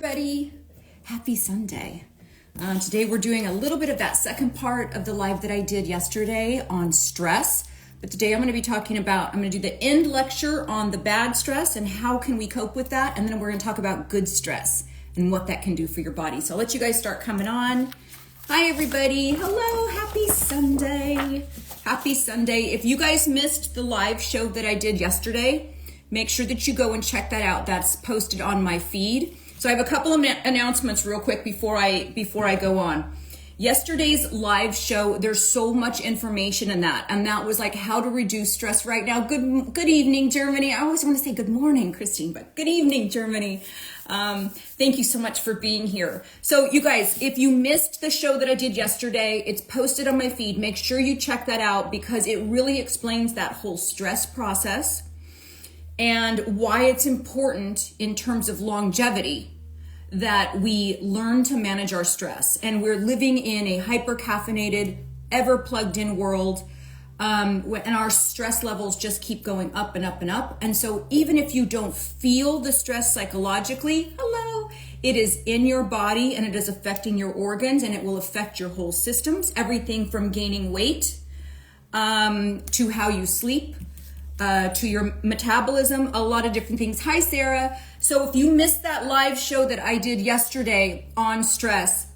everybody. Happy Sunday. Today we're doing a little bit of that second part of the live that I did yesterday on stress. But today I'm going to do the end lecture on the bad stress and how can we cope with that. And then we're going to talk about good stress and what that can do for your body. So I'll let you guys start coming on. Hi everybody. Hello. Happy Sunday. Happy Sunday. If you guys missed the live show that I did yesterday, make sure that you go and check that out. That's posted on my feed. So I have a couple of announcements real quick before I go on. Yesterday's live show, there's so much information in that, and that was like how to reduce stress right now. Good evening, Germany. I always want to say good morning, Christine, but good evening, Germany. Thank you so much for being here. So you guys, if you missed the show that I did yesterday, it's posted on my feed. Make sure you check that out because it really explains that whole stress process and why it's important in terms of longevity that we learn to manage our stress. And we're living in a hyper-caffeinated, ever plugged in world, and our stress levels just keep going up and up and up. And so even if you don't feel the stress psychologically, hello, it is in your body and it is affecting your organs and it will affect your whole systems, everything from gaining weight to how you sleep, to your metabolism, a lot of different things. Hi, Sarah. So if you missed that live show that I did yesterday on stress,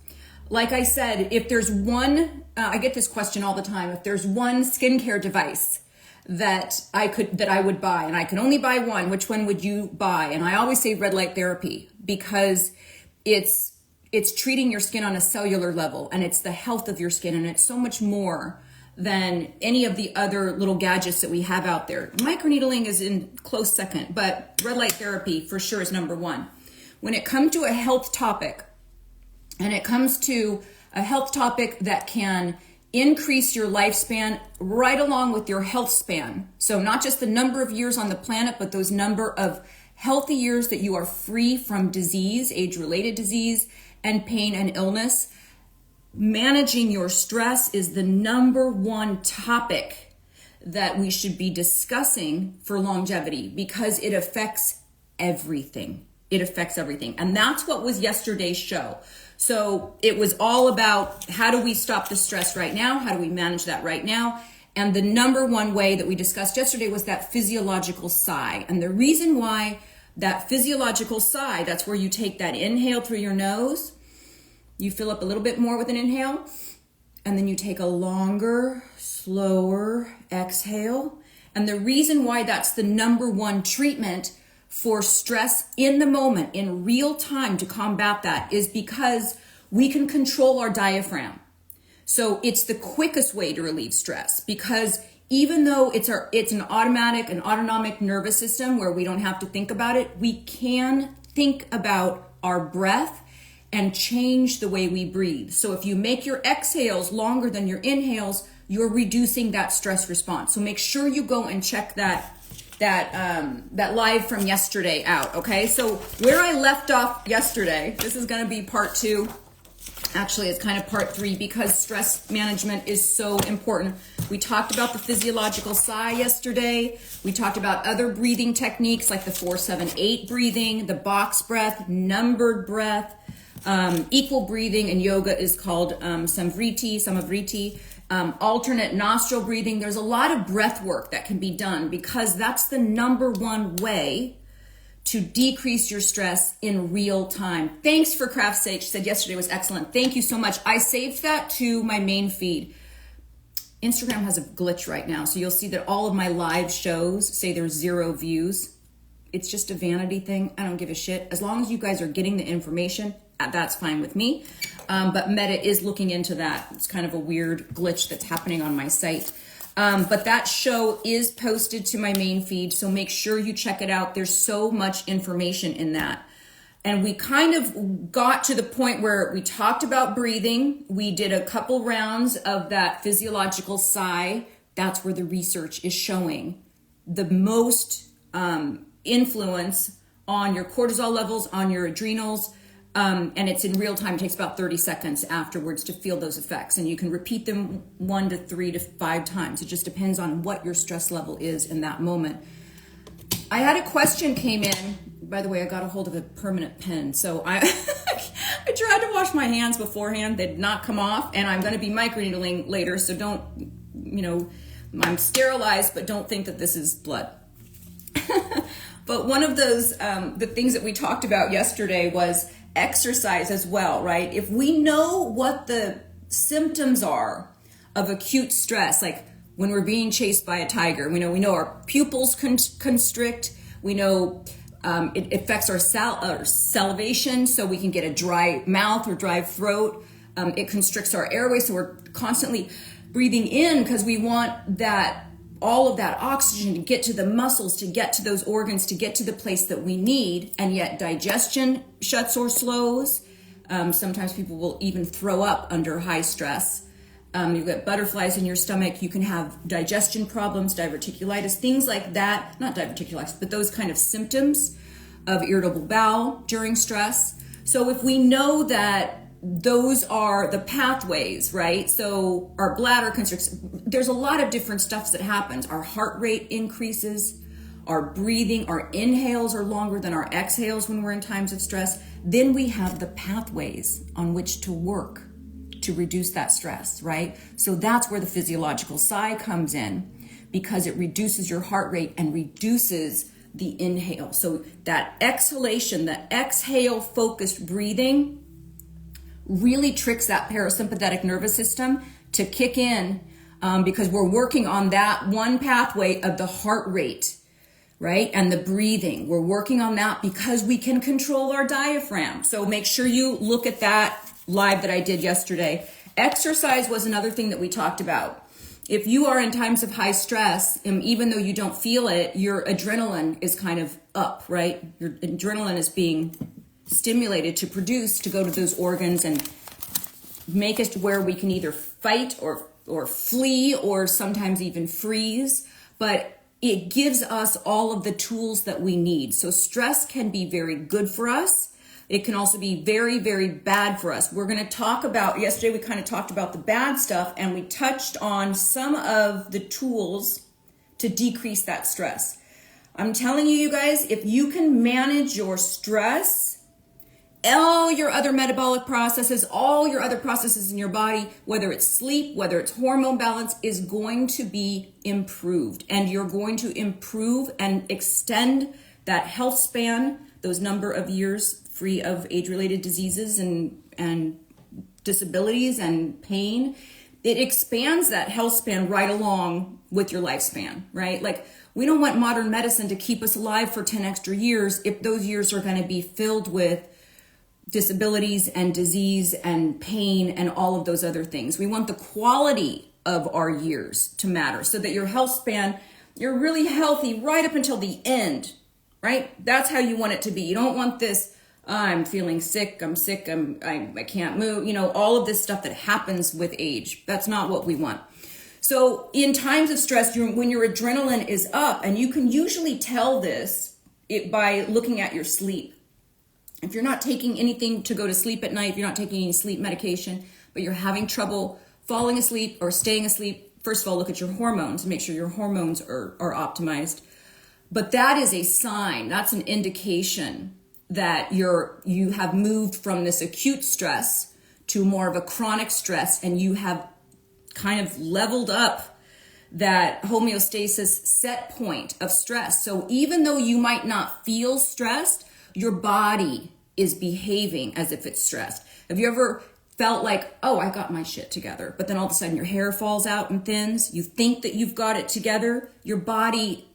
like I said, if there's one, I get this question all the time, if there's one skincare device that I would buy, and I could only buy one, which one would you buy? And I always say red light therapy because it's treating your skin on a cellular level and it's the health of your skin and it's so much more than any of the other little gadgets that we have out there. Microneedling is in close second, but red light therapy for sure is number one. When it comes to a health topic, and it comes to a health topic that can increase your lifespan right along with your health span. So not just the number of years on the planet, but those number of healthy years that you are free from disease, age-related disease, and pain and illness. Managing your stress is the number one topic that we should be discussing for longevity because it affects everything. It affects everything. And that's what was yesterday's show. So it was all about how do we stop the stress right now? How do we manage that right now? And the number one way that we discussed yesterday was that physiological sigh. And the reason why that physiological sigh, that's where you take that inhale through your nose. You fill up a little bit more with an inhale, and then you take a longer, slower exhale. And the reason why that's the number one treatment for stress in the moment, in real time to combat that is because we can control our diaphragm. So it's the quickest way to relieve stress because even though it's an autonomic nervous system where we don't have to think about it, we can think about our breath and change the way we breathe. So if you make your exhales longer than your inhales, you're reducing that stress response. So make sure you go and check that live from yesterday out, okay? So where I left off yesterday, this is gonna be part two. Actually, it's kind of part three because stress management is so important. We talked about the physiological sigh yesterday. We talked about other breathing techniques like the 4-7-8 breathing, the box breath, numbered breath. Equal breathing in yoga is called samavriti, alternate nostril breathing. There's a lot of breath work that can be done because that's the number one way to decrease your stress in real time. Thanks for Craft's sake. She said yesterday was excellent. Thank you so much. I saved that to my main feed. Instagram has a glitch right now, so you'll see that all of my live shows say there's 0 views. It's just a vanity thing. I don't give a shit. As long as you guys are getting the information, that's fine with me. But Meta is looking into that. It's kind of a weird glitch that's happening on my site. But that show is posted to my main feed, so make sure you check it out. There's so much information in that. And we kind of got to the point where we talked about breathing. We did a couple rounds of that physiological sigh. That's where the research is showing the most influence on your cortisol levels, on your adrenals, and it's in real time. It takes about 30 seconds afterwards to feel those effects. And you can repeat them 1 to 3 to 5 times. It just depends on what your stress level is in that moment. I had a question came in. By the way, I got a hold of a permanent pen. So I I tried to wash my hands beforehand. They did not come off. And I'm going to be microneedling later. So don't, I'm sterilized, but don't think that this is blood. But one of those, the things that we talked about yesterday was exercise as well, right? If we know what the symptoms are of acute stress, like when we're being chased by a tiger, we know our pupils constrict, we know it affects our salivation, so we can get a dry mouth or dry throat. It constricts our airway, so we're constantly breathing in because we want all of that oxygen to get to the muscles, to get to those organs, to get to the place that we need, and yet digestion shuts or slows. Sometimes people will even throw up under high stress. You've got butterflies in your stomach. You can have digestion problems, diverticulitis, things like that. Not diverticulitis, but those kind of symptoms of irritable bowel during stress. So if we know that those are the pathways, right? So our bladder constricts. There's a lot of different stuff that happens. Our heart rate increases, our breathing, our inhales are longer than our exhales when we're in times of stress. Then we have the pathways on which to work to reduce that stress, right? So that's where the physiological sigh comes in, because it reduces your heart rate and reduces the inhale. So that exhalation, the exhale focused breathing really tricks that parasympathetic nervous system to kick in, because we're working on that one pathway of the heart rate, right? And the breathing. We're working on that because we can control our diaphragm. So make sure you look at that live that I did yesterday. Exercise was another thing that we talked about. If you are in times of high stress, and even though you don't feel it, your adrenaline is kind of up, right? Your adrenaline is being stimulated to produce, to go to those organs and make us to where we can either fight or flee or sometimes even freeze. But it gives us all of the tools that we need. So stress can be very good for us. It can also be very, very bad for us. We're going to talk about, yesterday we kind of talked about the bad stuff, and we touched on some of the tools to decrease that stress. I'm telling you guys, if you can manage your stress, all your other metabolic processes, all your other processes in your body, whether it's sleep, whether it's hormone balance, is going to be improved. And you're going to improve and extend that health span, those number of years free of age-related diseases and disabilities and pain. It expands that health span right along with your lifespan, right? Like, we don't want modern medicine to keep us alive for 10 extra years if those years are going to be filled with disabilities and disease and pain and all of those other things. We want the quality of our years to matter, so that your health span, you're really healthy right up until the end, right? That's how you want it to be. You don't want this, I'm feeling sick, I can't move, all of this stuff that happens with age. That's not what we want. So in times of stress, when your adrenaline is up, and you can usually tell this by looking at your sleep. If you're not taking anything to go to sleep at night, if you're not taking any sleep medication, but you're having trouble falling asleep or staying asleep, first of all, look at your hormones and make sure your hormones are optimized. But that is a sign, that's an indication that you have moved from this acute stress to more of a chronic stress, and you have kind of leveled up that homeostasis set point of stress. So even though you might not feel stressed, your body is behaving as if it's stressed. Have you ever felt like, oh, I got my shit together, but then all of a sudden your hair falls out and thins? You think that you've got it together. Your body,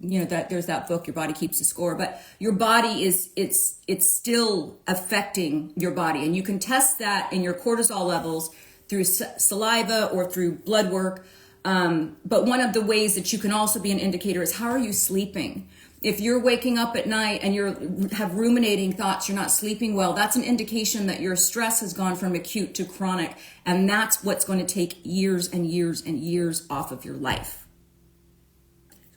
that there's that book, Your Body Keeps the Score, but your body it's still affecting your body. And you can test that in your cortisol levels through saliva or through blood work. But one of the ways that you can also be an indicator is, how are you sleeping? If you're waking up at night and you have ruminating thoughts, you're not sleeping well, that's an indication that your stress has gone from acute to chronic. And that's what's going to take years and years and years off of your life.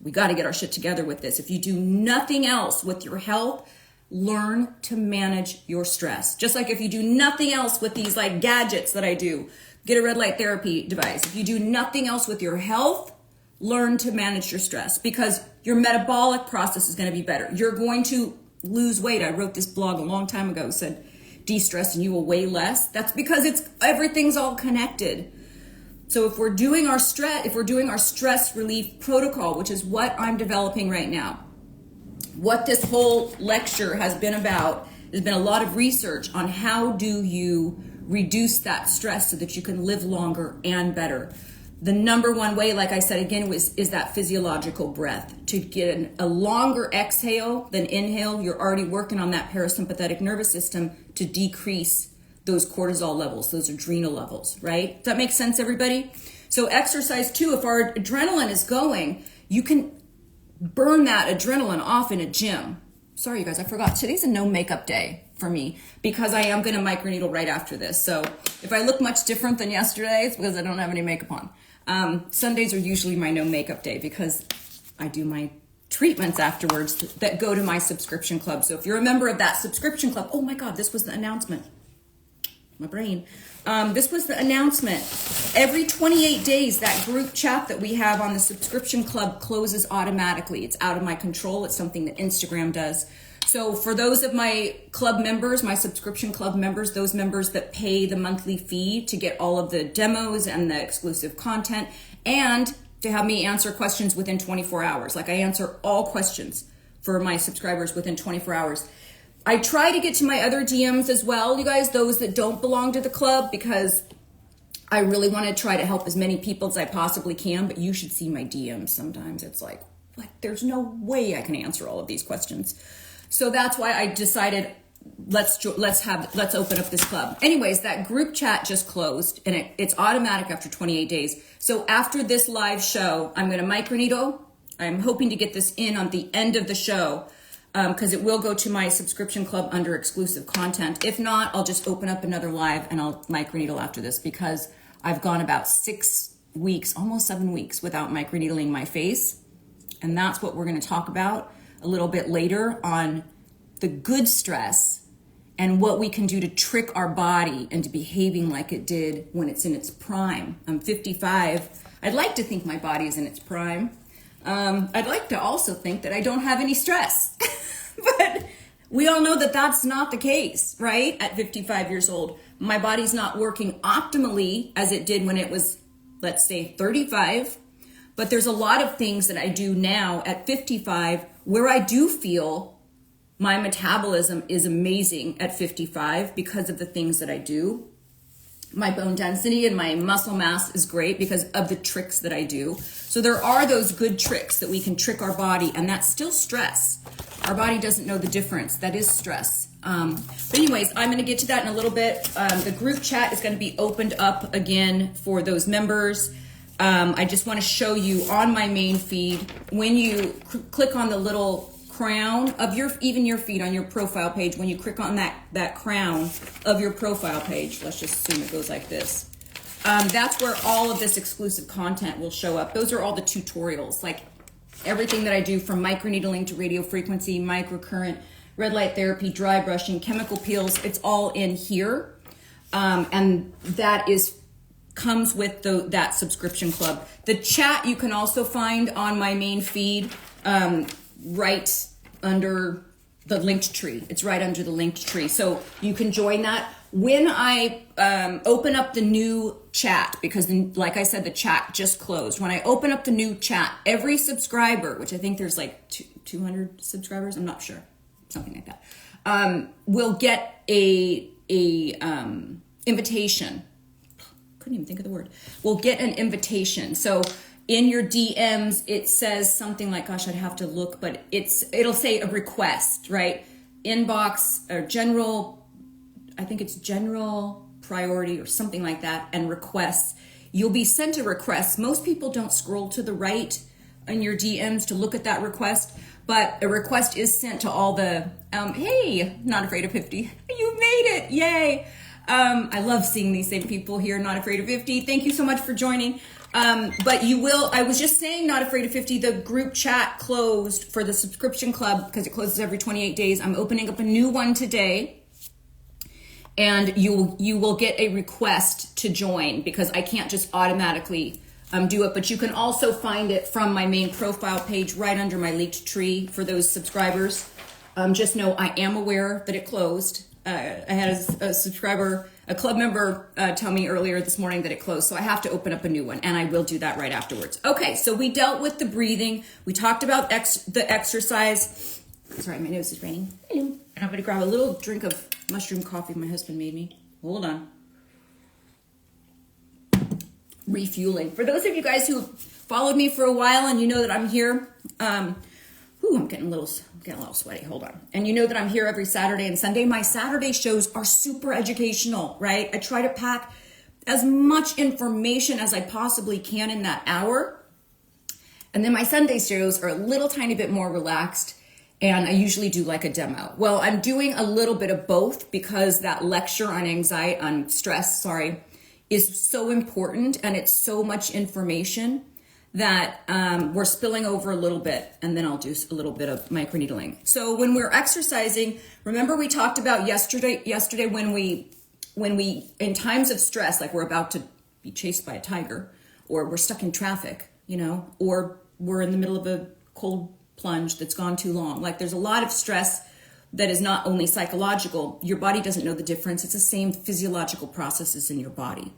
We got to get our shit together with this. If you do nothing else with your health, learn to manage your stress. Just like if you do nothing else with these gadgets that I do, get a red light therapy device. If you do nothing else with your health, learn to manage your stress because your metabolic process is going to be better. You're going to lose weight. I wrote this blog a long time ago, said de-stress and you will weigh less. That's because everything's all connected. So if we're doing our stress relief protocol, which is what I'm developing right now, what this whole lecture has been about, there's been a lot of research on how do you reduce that stress so that you can live longer and better. The number one way, like I said again, is that physiological breath. To get a longer exhale than inhale, you're already working on that parasympathetic nervous system to decrease those cortisol levels, those adrenal levels, right? Does that make sense, everybody? So exercise too, if our adrenaline is going, you can burn that adrenaline off in a gym. Sorry, you guys, I forgot. Today's a no makeup day for me because I am going to microneedle right after this. So if I look much different than yesterday, it's because I don't have any makeup on. Sundays are usually my no makeup day because I do my treatments afterwards that go to my subscription club. So if you're a member of that subscription club, oh my God, this was the announcement. My brain. This was the announcement. Every 28 days, that group chat that we have on the subscription club closes automatically. It's out of my control. It's something that Instagram does. So for those of my club members, my subscription club members, those members that pay the monthly fee to get all of the demos and the exclusive content and to have me answer questions within 24 hours. Like I answer all questions for my subscribers within 24 hours. I try to get to my other DMs as well, you guys, those that don't belong to the club, because I really want to try to help as many people as I possibly can, but you should see my DMs sometimes. It's like, what? There's no way I can answer all of these questions. So that's why I decided let's open up this club. Anyways, that group chat just closed and it's automatic after 28 days. So after this live show, I'm going to microneedle. I'm hoping to get this in on the end of the show because it will go to my subscription club under exclusive content. If not, I'll just open up another live and I'll microneedle after this because I've gone about 6 weeks, almost 7 weeks without microneedling my face. And that's what we're going to talk about a little bit later on the good stress and what we can do to trick our body into behaving like it did when it's in its prime. I'm 55. I'd like to think my body is in its prime. I'd like to also think that I don't have any stress. But we all know that that's not the case, right? At 55 years old, my body's not working optimally as it did when it was, let's say, 35. But there's a lot of things that I do now at 55 where I do feel my metabolism is amazing at 55 because of the things that I do. My bone density and my muscle mass is great because of the tricks that I do. So there are those good tricks that we can trick our body, and that's still stress. Our body doesn't know the difference. That is stress. But anyways, I'm going to get to that in a little bit. The group chat is going to be opened up again for those members. I just want to show you on my main feed, when you click on the little crown of your feed on your profile page, when you click on that crown of your profile page, let's just assume it goes like this. That's where all of this exclusive content will show up. Those are all the tutorials, like everything that I do from microneedling to radio frequency, microcurrent, red light therapy, dry brushing, chemical peels. It's all in here. And that comes with that subscription club. The chat you can also find on my main feed right under the linked tree. It's right under the linked tree. So you can join that. When I open up the new chat, because like I said, the chat just closed. When I open up the new chat, every subscriber, which I think there's like 200 subscribers, I'm not sure, something like that, will get a invitation. Couldn't even think of the word. Will get an invitation. So in your DMs, it says something like, gosh, I'd have to look, but it'll say a request, right? Inbox or general, I think it's general priority or something like that, and requests. You'll be sent a request. Most people don't scroll to the right in your DMs to look at that request, but a request is sent to all the, hey, not afraid of 50. You made it, yay. I love seeing these same people here, Not Afraid of 50. Thank you so much for joining. But you will, I was just saying Not Afraid of 50, the group chat closed for the subscription club because it closes every 28 days. I'm opening up a new one today, and you will get a request to join because I can't just automatically do it, but you can also find it from my main profile page right under my leaked tree for those subscribers. Just know I am aware that it closed. I had a subscriber, a club member tell me earlier this morning that it closed, so I have to open up a new one, and I will do that right afterwards. Okay, so we dealt with the breathing. We talked about the exercise. Sorry, my nose is raining. And I'm going to grab a little drink of mushroom coffee my husband made me. Hold on. Refueling. For those of you guys who followed me for a while and you know that I'm here, I'm getting a little sweaty. Hold on. And you know that I'm here every Saturday and Sunday. My Saturday shows are super educational, right? I try to pack as much information as I possibly can in that hour. And then my Sunday shows are a little tiny bit more relaxed, and I usually do like a demo. Well, I'm doing a little bit of both because that lecture on stress, is so important, and it's so much information that we're spilling over a little bit, and then I'll do a little bit of microneedling. So when we're exercising, remember we talked about yesterday when we in times of stress, like we're about to be chased by a tiger, or we're stuck in traffic, or we're in the middle of a cold plunge that's gone too long. Like there's a lot of stress that is not only psychological. Your body doesn't know the difference. It's the same physiological processes in your body.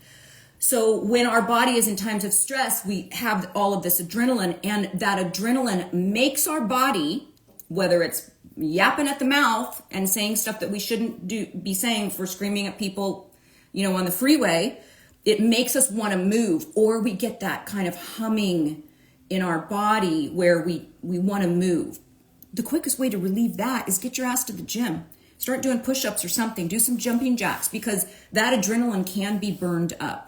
So when our body is in times of stress, we have all of this adrenaline, and that adrenaline makes our body, whether it's yapping at the mouth and saying stuff that we shouldn't be saying for screaming at people, on the freeway, it makes us want to move, or we get that kind of humming in our body where we want to move. The quickest way to relieve that is get your ass to the gym. Start doing push-ups or something. Do some jumping jacks, because that adrenaline can be burned up.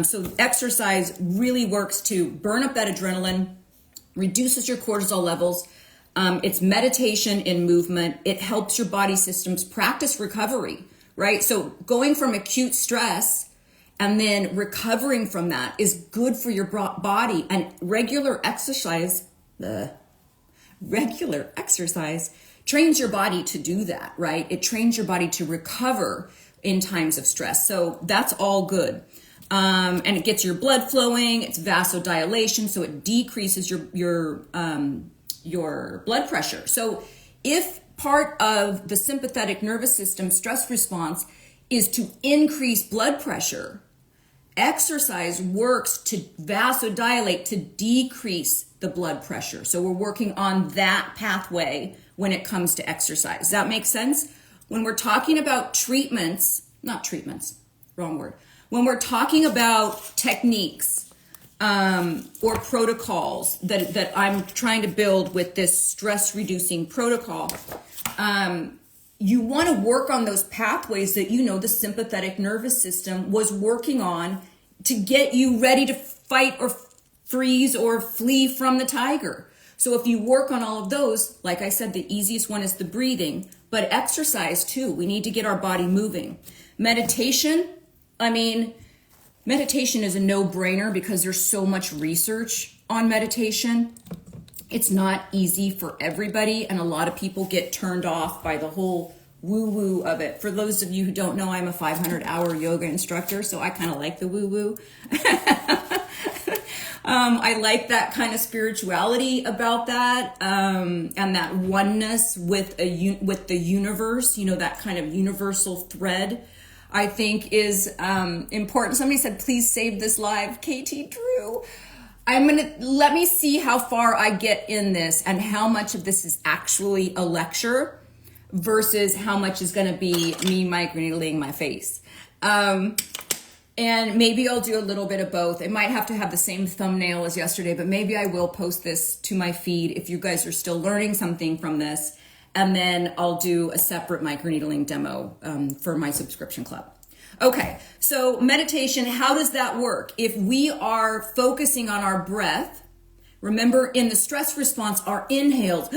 So exercise really works to burn up that adrenaline, reduces your cortisol levels. It's meditation in movement. It helps your body systems practice recovery, right? So going from acute stress and then recovering from that is good for your body. And regular exercise trains your body to do that, right? It trains your body to recover in times of stress. So that's all good. And it gets your blood flowing. It's vasodilation, so it decreases your blood pressure. So if part of the sympathetic nervous system stress response is to increase blood pressure, exercise works to vasodilate, to decrease the blood pressure. So we're working on that pathway when it comes to exercise. Does that make sense? When we're talking about when we're talking about techniques or protocols that I'm trying to build with this stress reducing protocol, you want to work on those pathways that the sympathetic nervous system was working on to get you ready to fight or freeze or flee from the tiger. So if you work on all of those, like I said, the easiest one is the breathing, but exercise too. We need to get our body moving. Meditation is a no-brainer because there's so much research on meditation. It's not easy for everybody, and a lot of people get turned off by the whole woo-woo of it. For those of you who don't know, I'm a 500-hour yoga instructor, so I kind of like the woo-woo. I like that kind of spirituality about that, and that oneness with the universe, that kind of universal thread, I think is important. Somebody said, please save this live, KT Drew. Let me see how far I get in this and how much of this is actually a lecture versus how much is going to be me microneedling my face. And maybe I'll do a little bit of both. It might have to have the same thumbnail as yesterday, but maybe I will post this to my feed if you guys are still learning something from this. And then I'll do a separate microneedling demo for my subscription club. Okay, so meditation, how does that work? If we are focusing on our breath, remember in the stress response, our inhales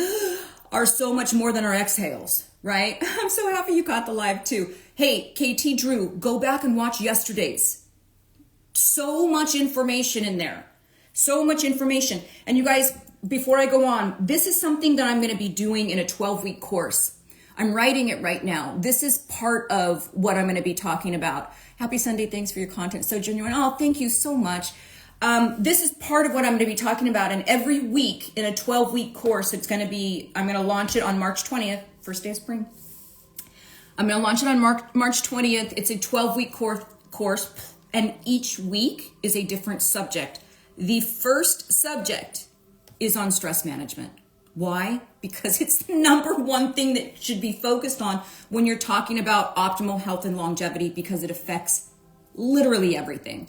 are so much more than our exhales, right? I'm so happy you caught the live too. Hey, KT Drew, go back and watch yesterday's. So much information in there. So much information. And you guys, before I go on, this is something that I'm going to be doing in a 12-week course. I'm writing it right now. This is part of what I'm going to be talking about. Happy Sunday. Thanks for your content. So genuine. Oh, thank you so much. This is part of what I'm going to be talking about. And every week in a 12-week course, I'm going to launch it on March 20th, first day of spring. I'm going to launch it on March 20th. It's a 12-week course, and each week is a different subject. The first subject is on stress management. Why? Because it's the number one thing that should be focused on when you're talking about optimal health and longevity, because it affects literally everything.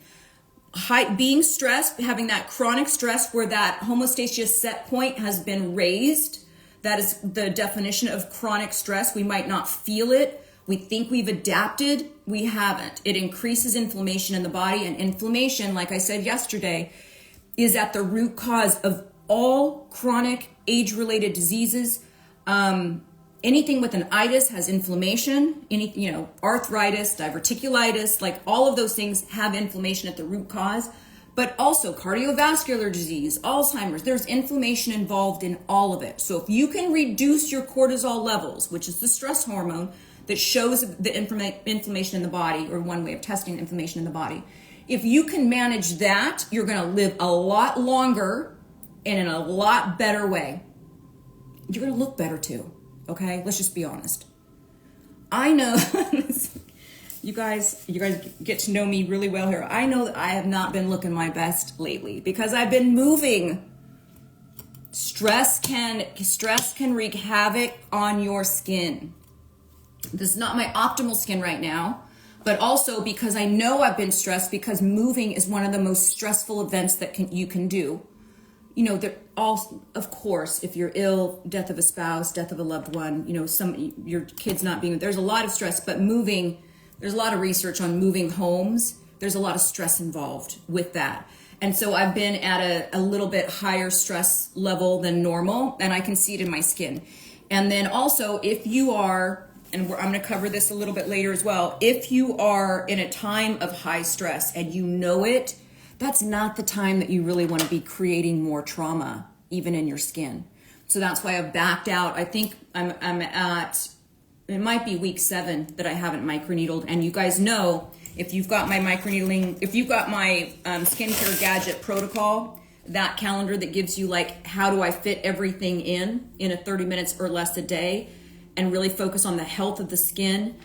Being stressed, having that chronic stress where that homeostasis set point has been raised. That is the definition of chronic stress. We might not feel it. We think we've adapted. We haven't. It increases inflammation in the body, and inflammation, like I said yesterday, is at the root cause of all chronic age-related diseases. Anything with an itis has inflammation. Arthritis, diverticulitis, like all of those things have inflammation at the root cause. But also cardiovascular disease, Alzheimer's, there's inflammation involved in all of it. So if you can reduce your cortisol levels, which is the stress hormone that shows the inflammation in the body, or one way of testing inflammation in the body, if you can manage that, you're going to live a lot longer and in a lot better way. You're going to look better too. Okay, let's just be honest. I know you guys get to know me really well here. I know that I have not been looking my best lately because I've been moving. Stress can wreak havoc on your skin. This is not my optimal skin right now, but also because I know I've been stressed, because moving is one of the most stressful events that you can do. Of course, if you're ill, death of a spouse, death of a loved one, your kids not being, there's a lot of stress, but moving, there's a lot of research on moving homes. There's a lot of stress involved with that. And so I've been at a little bit higher stress level than normal, and I can see it in my skin. And then also, if you are, and I'm going to cover this a little bit later as well, if you are in a time of high stress and you know it, that's not the time that you really want to be creating more trauma, even in your skin. So that's why I've backed out. I think I'm at, it might be week 7 that I haven't microneedled. And you guys know, if you've got my microneedling, if you've got my skincare gadget protocol, that calendar that gives you like, how do I fit everything in a 30 minutes or less a day and really focus on the health of the skin,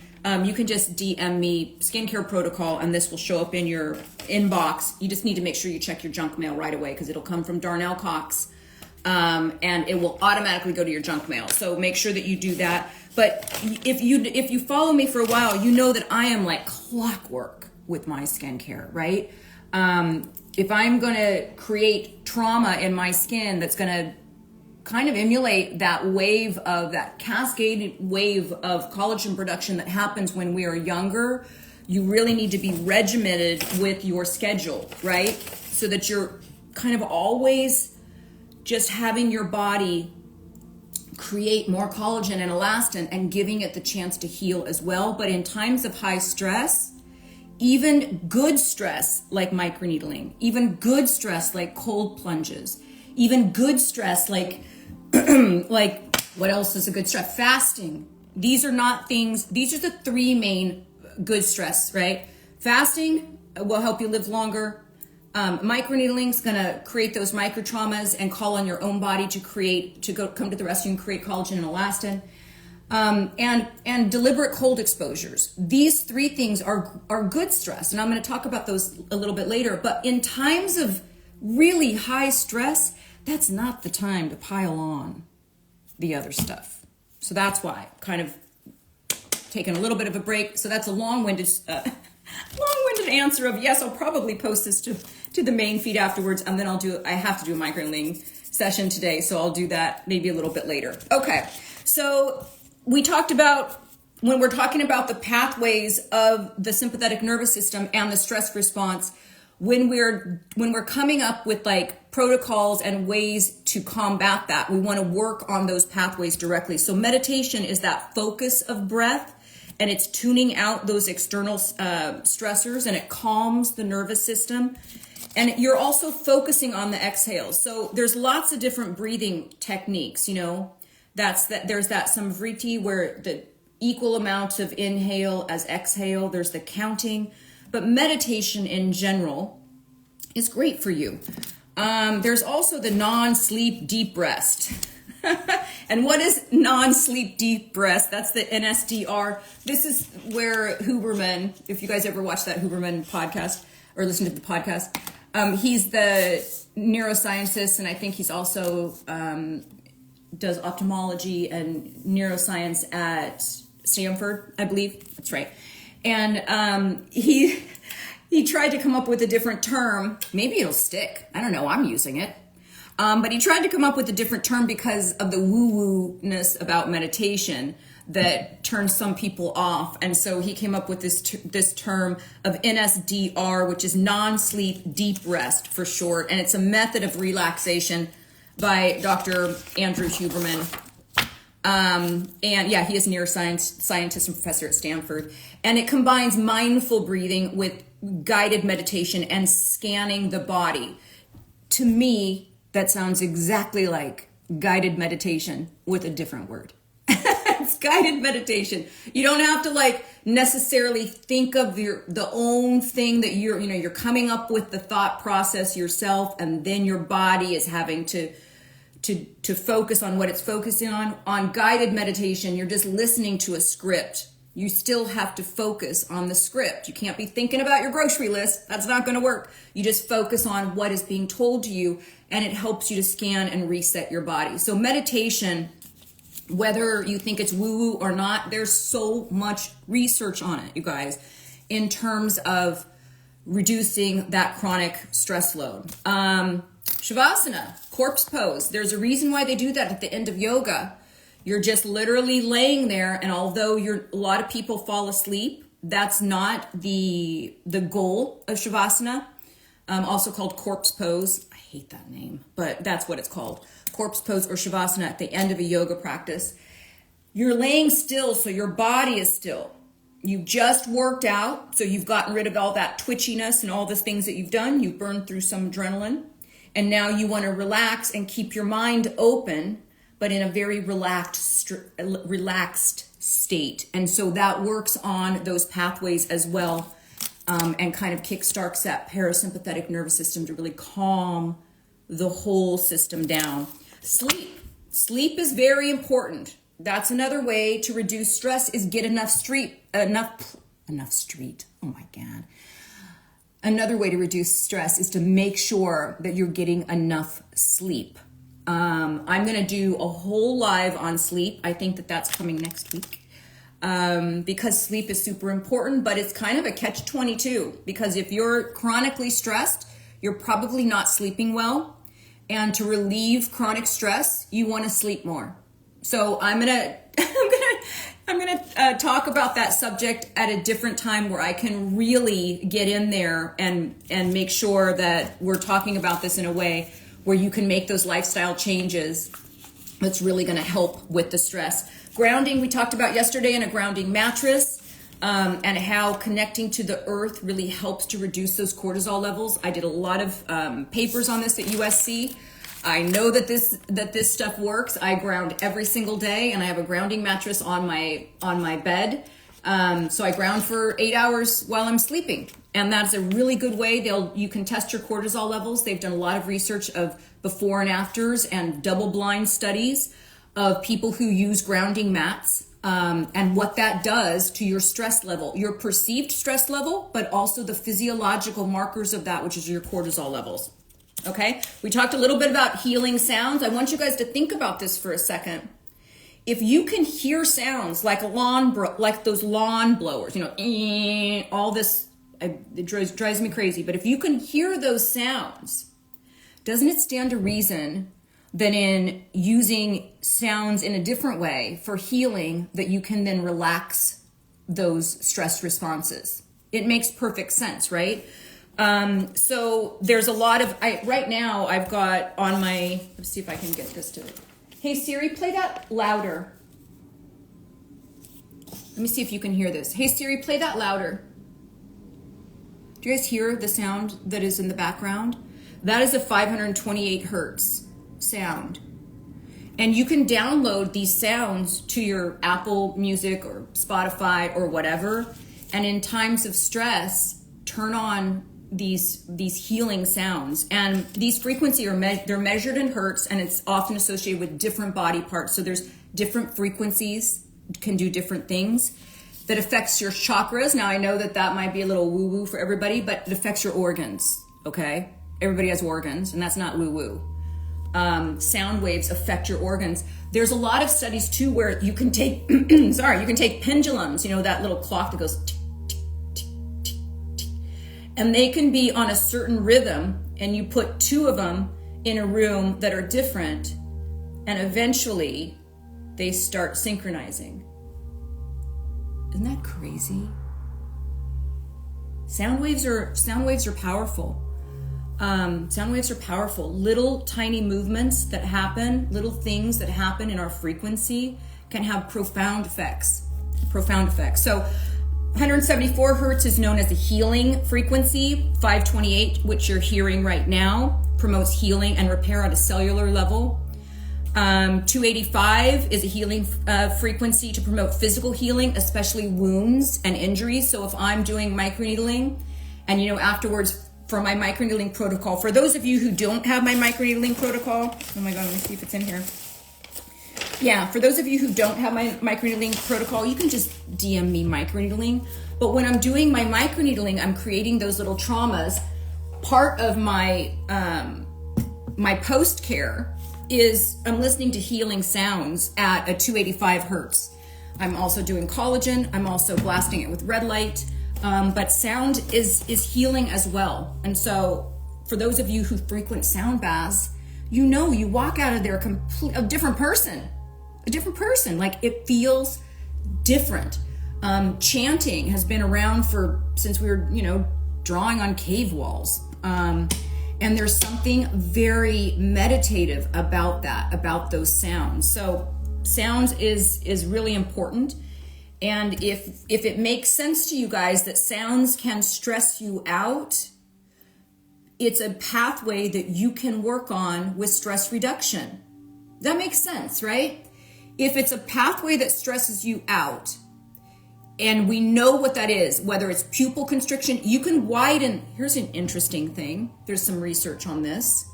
you can just DM me skincare protocol and this will show up in your inbox. You just need to make sure you check your junk mail right away because it'll come from Darnell Cox and it will automatically go to your junk mail. So make sure that you do that. But if you follow me for a while, you know that I am like clockwork with my skincare, right? If I'm going to create trauma in my skin that's going to kind of emulate that wave of that cascade wave of collagen production that happens when we are younger, you really need to be regimented with your schedule, right? So that you're kind of always just having your body create more collagen and elastin and giving it the chance to heal as well. But in times of high stress, even good stress like microneedling, even good stress like cold plunges, even good stress like like what else is a good stress? Fasting. These are not things, these are the 3 main good stress, right? Fasting will help you live longer. Microneedling is going to create those micro traumas and call on your own body to come to the rescue and create collagen and elastin. And deliberate cold exposures. These 3 things are good stress. And I'm going to talk about those a little bit later. But in times of really high stress, that's not the time to pile on the other stuff. So that's why kind of taking a little bit of a break. So that's a long-winded answer of yes, I'll probably post this to the main feed afterwards. And then I have to do a microneedling session today. So I'll do that maybe a little bit later. Okay. So we talked about, when we're talking about the pathways of the sympathetic nervous system and the stress response, when we're coming up with like protocols and ways to combat that, we want to work on those pathways directly. So meditation is that focus of breath, and it's tuning out those external stressors, and it calms the nervous system. And you're also focusing on the exhales. So there's lots of different breathing techniques, there's that samvriti where the equal amount of inhale as exhale. There's the counting. But meditation in general is great for you. There's also the non-sleep deep rest. And what is non-sleep deep rest? That's the NSDR. This is where Huberman, if you guys ever watch that Huberman podcast or listen to the podcast, he's the neuroscientist, and I think he's also does ophthalmology and neuroscience at Stanford, I believe. That's right. And he tried to come up with a different term. Maybe it'll stick. I don't know. I'm using it. But he tried to come up with a different term because of the woo-woo-ness about meditation that turns some people off. And so he came up with this term of NSDR, which is non-sleep deep rest for short. And it's a method of relaxation by Dr. Andrew Huberman. And yeah, he is a neuroscientist and professor at Stanford. And it combines mindful breathing with guided meditation and scanning the body. To me, that sounds exactly like guided meditation with a different word. It's guided meditation. You don't have to like necessarily think of the own thing that you're coming up with the thought process yourself, and then your body is having to focus on what it's focusing on. On guided meditation, you're just listening to a script. You still have to focus on the script. You can't be thinking about your grocery list. That's not going to work. You just focus on what is being told to you, and it helps you to scan and reset your body. So meditation, whether you think it's woo-woo or not, there's so much research on it, you guys, in terms of reducing that chronic stress load. Shavasana, corpse pose. There's a reason why they do that at the end of yoga. You're just literally laying there, and although a lot of people fall asleep, that's not the goal of Shavasana, also called corpse pose. I hate that name, but that's what it's called. Corpse pose or Shavasana at the end of a yoga practice. You're laying still, so your body is still. You've just worked out, so you've gotten rid of all that twitchiness and all the things that you've done. You've burned through some adrenaline, and now you want to relax and keep your mind open, but in a very relaxed state. And so that works on those pathways as well, and kind of kickstarts that parasympathetic nervous system to really calm the whole system down. Sleep is very important. That's another way to reduce stress, is get enough street. Oh my God. Another way to reduce stress is to make sure that you're getting enough sleep. I'm going to do a whole live on sleep. I think that's coming next week, because sleep is super important, but it's kind of a catch-22, because if you're chronically stressed, you're probably not sleeping well. And to relieve chronic stress, you want to sleep more. So I'm gonna talk about that subject at a different time where I can really get in there and make sure that we're talking about this in a way where you can make those lifestyle changes that's really going to help with the stress. Grounding, we talked about yesterday, in a grounding mattress, and how connecting to the earth really helps to reduce those cortisol levels. I did a lot of papers on this at USC. I know that this stuff works. I ground every single day, and I have a grounding mattress on my bed. So I ground for 8 hours while I'm sleeping. And that's a really good way. You can test your cortisol levels. They've done a lot of research of before and afters and double-blind studies of people who use grounding mats, and what that does to your stress level, your perceived stress level, but also the physiological markers of that, which is your cortisol levels. Okay? We talked a little bit about healing sounds. I want you guys to think about this for a second. If you can hear sounds like like those lawn blowers, all this, it drives me crazy. But if you can hear those sounds, doesn't it stand to reason that in using sounds in a different way for healing, that you can then relax those stress responses? It makes perfect sense, right? So there's a lot of, right now I've got on my, let's see if I can get this to, hey Siri, play that louder. Let me see if you can hear this. Hey Siri, play that louder. Do you guys hear the sound that is in the background? That is a 528 hertz sound. And you can download these sounds to your Apple Music or Spotify or whatever. And in times of stress, turn on these healing sounds, and these frequencies they're measured in hertz, and it's often associated with different body parts. So there's different frequencies can do different things that affects your chakras. Now I know that might be a little woo-woo for everybody, but it affects your organs. Okay, everybody has organs, and that's not woo-woo. Sound waves affect your organs. There's a lot of studies too where you can take you can take pendulums, that little clock that goes tick, tick, tick, tick, tick, and they can be on a certain rhythm, and you put two of them in a room that are different, and eventually they start synchronizing. Isn't that crazy? Sound waves are powerful. Sound waves are powerful. Little tiny movements that happen, little things that happen in our frequency can have profound effects. So 174 hertz is known as the healing frequency. 528, which you're hearing right now, promotes healing and repair at a cellular level. 285 is a healing frequency to promote physical healing, especially wounds and injuries. So if I'm doing microneedling, and afterwards for my microneedling protocol, for those of you who don't have my microneedling protocol, oh my god, let me see if it's in here. Yeah, for those of you who don't have my microneedling protocol, you can just DM me microneedling. But when I'm doing my microneedling, I'm creating those little traumas. Part of my my post care is I'm listening to healing sounds at a 285 hertz. I'm also doing collagen. I'm also blasting it with red light. But sound is healing as well. And so for those of you who frequent sound baths, you walk out of there a different person. Like, it feels different. Chanting has been around since we were, drawing on cave walls. And there's something very meditative about those sounds. So sound is really important. And if it makes sense to you guys that sounds can stress you out, it's a pathway that you can work on with stress reduction. That makes sense, right? If it's a pathway that stresses you out, and we know what that is, whether it's pupil constriction, you can widen. Here's an interesting thing. There's some research on this.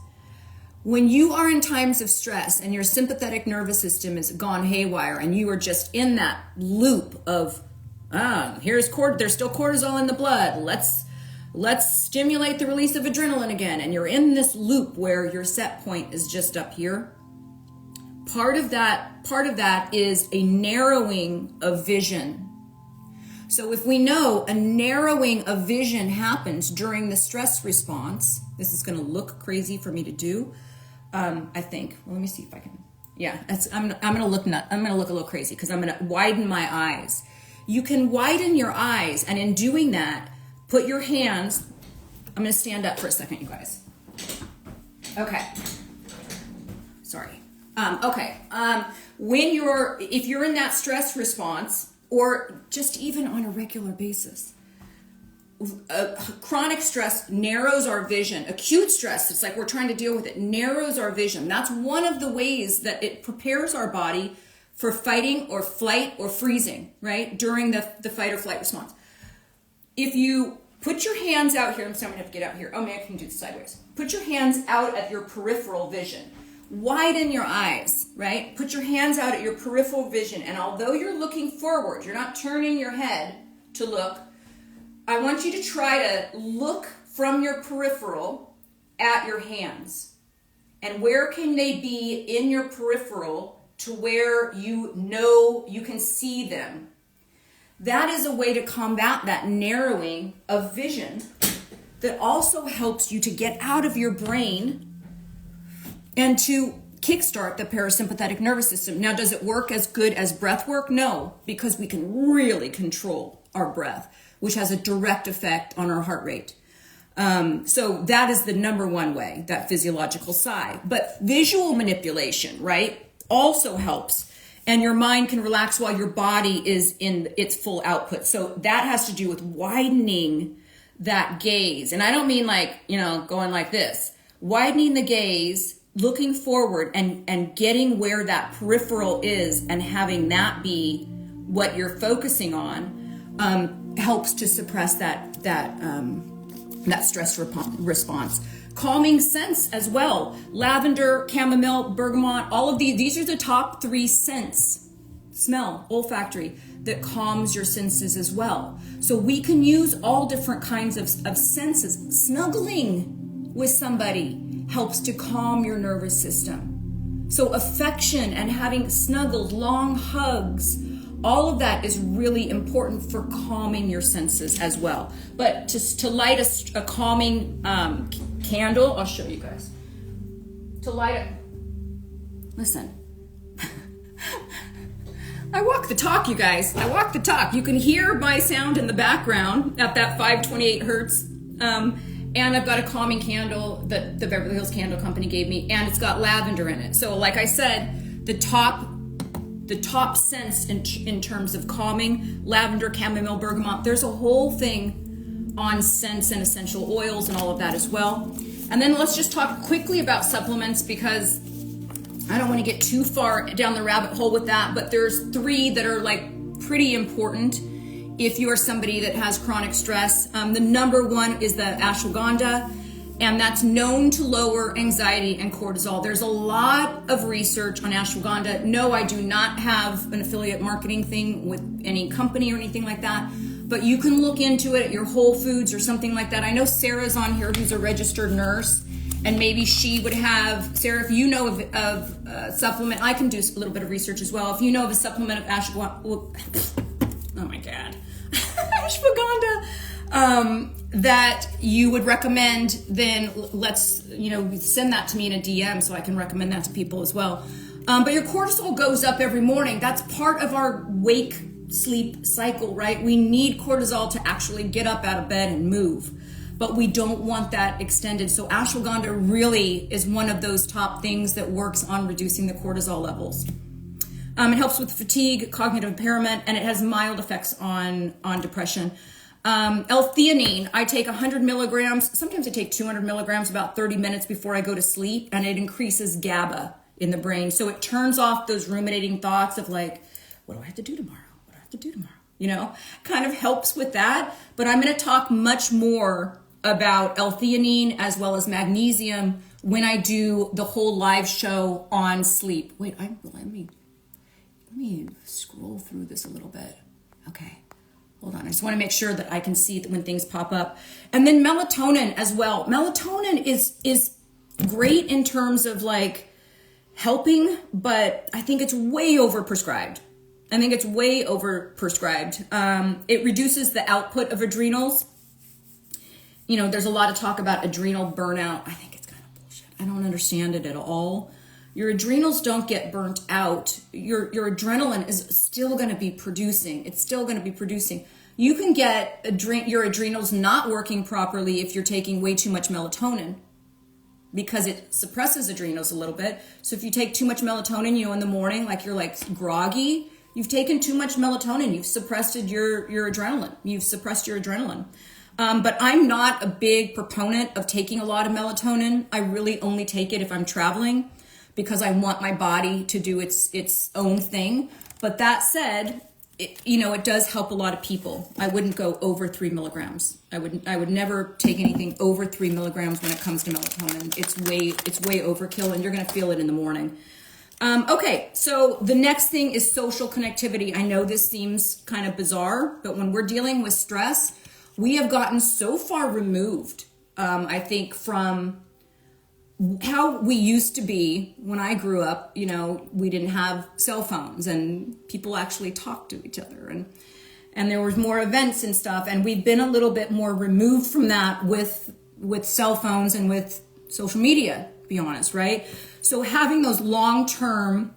When you are in times of stress and your sympathetic nervous system is gone haywire and you are just in that loop of, there's still cortisol in the blood. Let's stimulate the release of adrenaline again. And you're in this loop where your set point is just up here. Part of that is a narrowing of vision. So if we know a narrowing of vision happens during the stress response, this is going to look crazy for me to do. I think. Well, let me see if I can. Yeah, I'm going to look a little crazy because I'm going to widen my eyes. You can widen your eyes, and in doing that, put your hands. I'm going to stand up for a second, you guys. Okay. Sorry. Okay. If you're in that stress response, or just even on a regular basis, chronic stress narrows our vision. Acute stress, it's like we're trying to deal with it, narrows our vision. That's one of the ways that it prepares our body for fighting or flight or freezing, right? During the fight or flight response. If you put your hands out here, I'm going to have to get out here. Oh, maybe I can do this sideways. Put your hands out at your peripheral vision. Widen your eyes, right? Put your hands out at your peripheral vision. And although you're looking forward, you're not turning your head to look, I want you to try to look from your peripheral at your hands. And where can they be in your peripheral to where you know you can see them? That is a way to combat that narrowing of vision that also helps you to get out of your brain and to kickstart the parasympathetic nervous system. Now, does it work as good as breath work? No, because we can really control our breath, which has a direct effect on our heart rate. So that is the number one way, that physiological side. But visual manipulation, right, also helps. And your mind can relax while your body is in its full output. So that has to do with widening that gaze. And I don't mean like, going like this. Widening the gaze, looking forward and getting where that peripheral is and having that be what you're focusing on helps to suppress that that stress response. Calming scents as well. Lavender, chamomile, bergamot, all of these are the top 3 scents, smell, olfactory, that calms your senses as well. So we can use all different kinds of senses. Snuggling with somebody helps to calm your nervous system. So affection and having snuggled, long hugs, all of that is really important for calming your senses as well. But to light a calming candle, I'll show you guys. To light it, listen. I walk the talk, you guys. I walk the talk. You can hear my sound in the background at that 528 hertz. And I've got a calming candle that the Beverly Hills Candle Company gave me, and it's got lavender in it. So like I said, the top scents in terms of calming, lavender, chamomile, bergamot. There's a whole thing on scents and essential oils and all of that as well. And then let's just talk quickly about supplements, because I don't want to get too far down the rabbit hole with that, but there's 3 that are like pretty important if you are somebody that has chronic stress. The number 1 is the ashwagandha, and that's known to lower anxiety and cortisol. There's a lot of research on ashwagandha. No, I do not have an affiliate marketing thing with any company or anything like that, but you can look into it at your Whole Foods or something like that. I know Sarah's on here, who's a registered nurse, and maybe she would have, Sarah, if you know of a supplement, I can do a little bit of research as well. If you know of a supplement of ashwagandha, oh my God, ashwagandha, that you would recommend, then let's, send that to me in a DM so I can recommend that to people as well. But your cortisol goes up every morning. That's part of our wake sleep cycle, right? We need cortisol to actually get up out of bed and move, but we don't want that extended. So ashwagandha really is one of those top things that works on reducing the cortisol levels. It helps with fatigue, cognitive impairment, and it has mild effects on depression. L-theanine, I take 100 milligrams. Sometimes I take 200 milligrams about 30 minutes before I go to sleep, and it increases GABA in the brain. So it turns off those ruminating thoughts of like, what do I have to do tomorrow? What do I have to do tomorrow? Kind of helps with that. But I'm going to talk much more about L-theanine as well as magnesium when I do the whole live show on sleep. Wait, let me scroll through this a little bit. Okay. Hold on, I just want to make sure that I can see when things pop up. And then melatonin as well. Melatonin is great in terms of like helping, but I think it's way overprescribed. It reduces the output of adrenals. There's a lot of talk about adrenal burnout. I think it's kind of bullshit. I don't understand it at all. Your adrenals don't get burnt out. Your adrenaline is still going to be producing. It's still going to be producing. You can get your adrenals not working properly if you're taking way too much melatonin, because it suppresses adrenals a little bit. So if you take too much melatonin, in the morning, like you're like groggy, you've taken too much melatonin. You've suppressed your adrenaline. But I'm not a big proponent of taking a lot of melatonin. I really only take it if I'm traveling, because I want my body to do its own thing. But that said, it does help a lot of people. I wouldn't go over 3 milligrams. I would never take anything over 3 milligrams when it comes to melatonin. It's way overkill, and you're gonna feel it in the morning. Okay, so the next thing is social connectivity. I know this seems kind of bizarre, but when we're dealing with stress, we have gotten so far removed, I think, from how we used to be when I grew up. We didn't have cell phones, and people actually talked to each other, and there was more events and stuff, and we've been a little bit more removed from that with cell phones and with social media, to be honest, right? So having those long-term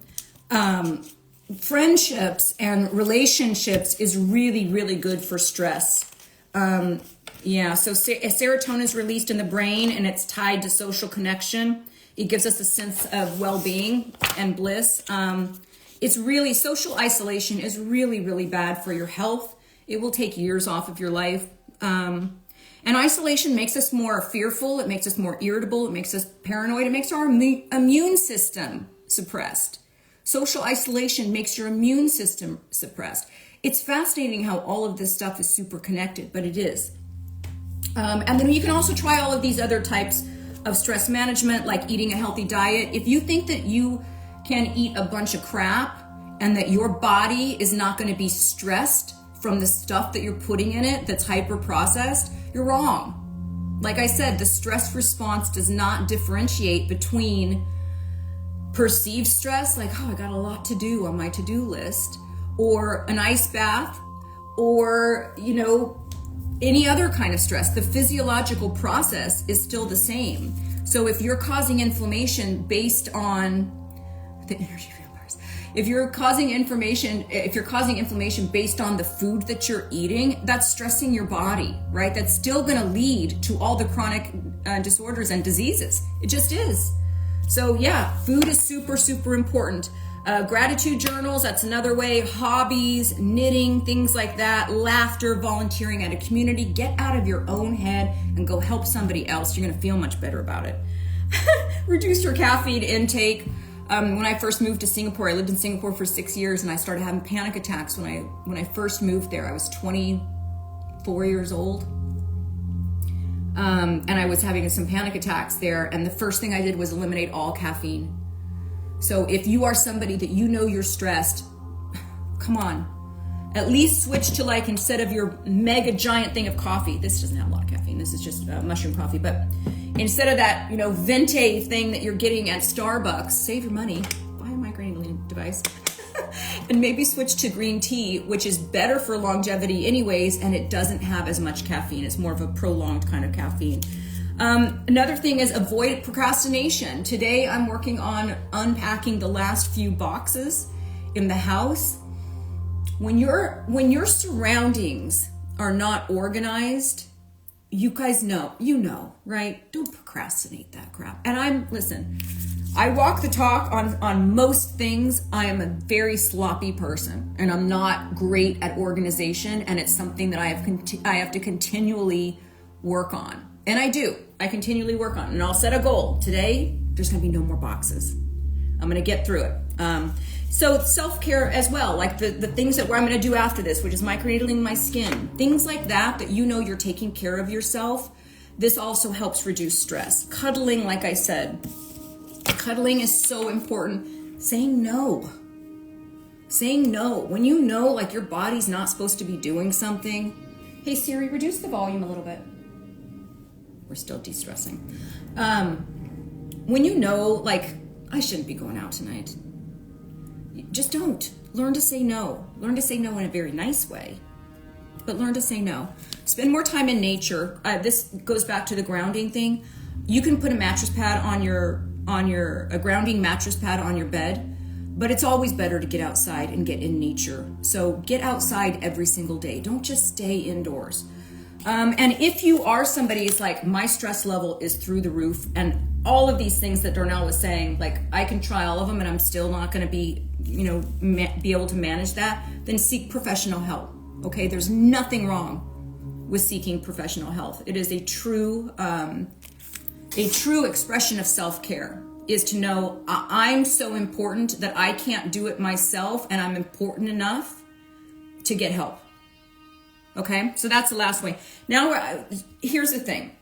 friendships and relationships is really, really good for stress. So serotonin is released in the brain, and it's tied to social connection. It gives us a sense of well-being and bliss. Social isolation is really, really bad for your health. It will take years off of your life. And isolation makes us more fearful. It makes us more irritable. It makes us paranoid. It makes our immune system suppressed. Social isolation makes your immune system suppressed. It's fascinating how all of this stuff is super connected, but it is. And then you can also try all of these other types of stress management, like eating a healthy diet. If you think that you can eat a bunch of crap and that your body is not going to be stressed from the stuff that you're putting in it that's hyper processed, you're wrong. Like I said, the stress response does not differentiate between perceived stress, like, oh, I got a lot to do on my to-do list, or an ice bath, or, any other kind of stress. The physiological process is still the same. So if you're causing inflammation based on the energy vampires, if you're causing inflammation based on the food that you're eating, that's stressing your body, right? That's still going to lead to all the chronic disorders and diseases. It just is. So yeah, food is super, super important. Gratitude journals, that's another way. Hobbies, knitting, things like that. Laughter, volunteering at a community. Get out of your own head and go help somebody else. You're going to feel much better about it. Reduce your caffeine intake. When I first moved to Singapore, I lived in Singapore for 6 years, and I started having panic attacks when I first moved there. I was 24 years old. And I was having some panic attacks there, and the first thing I did was eliminate all caffeine. So if you are somebody that you're stressed, come on, at least switch to, like, instead of your mega giant thing of coffee, this doesn't have a lot of caffeine, this is just mushroom coffee, but instead of that, venti thing that you're getting at Starbucks, save your money, buy a microneedling device, and maybe switch to green tea, which is better for longevity anyways, and it doesn't have as much caffeine. It's more of a prolonged kind of caffeine. Another thing is avoid procrastination. Today I'm working on unpacking the last few boxes in the house. When your surroundings are not organized, you guys know, right? Don't procrastinate that crap. And I walk the talk on most things. I am a very sloppy person, and I'm not great at organization, and it's something that I have to continually work on. And I continually work on it, and I'll set a goal. Today, there's gonna be no more boxes. I'm gonna get through it. So self-care as well, like the things that I'm gonna do after this, which is microneedling my skin, things like that you're taking care of yourself. This also helps reduce stress. Cuddling, like I said, cuddling is so important. Saying no. When you know, like, your body's not supposed to be doing something. Hey Siri, reduce the volume a little bit. We're still de-stressing. When you know, like, I shouldn't be going out tonight, just don't. Learn to say no. Learn to say no in a very nice way, but learn to say no. Spend more time in nature. This goes back to the grounding thing. You can put a mattress pad a grounding mattress pad on your bed, but it's always better to get outside and get in nature. So get outside every single day. Don't just stay indoors. And if you are somebody who's like, my stress level is through the roof, and all of these things that Darnell was saying, like, I can try all of them and I'm still not going to be able to manage that, then seek professional help. Okay, there's nothing wrong with seeking professional help. It is a true expression of self-care, is to know I'm so important that I can't do it myself, and I'm important enough to get help. Okay, so that's the last way. Now, here's the thing.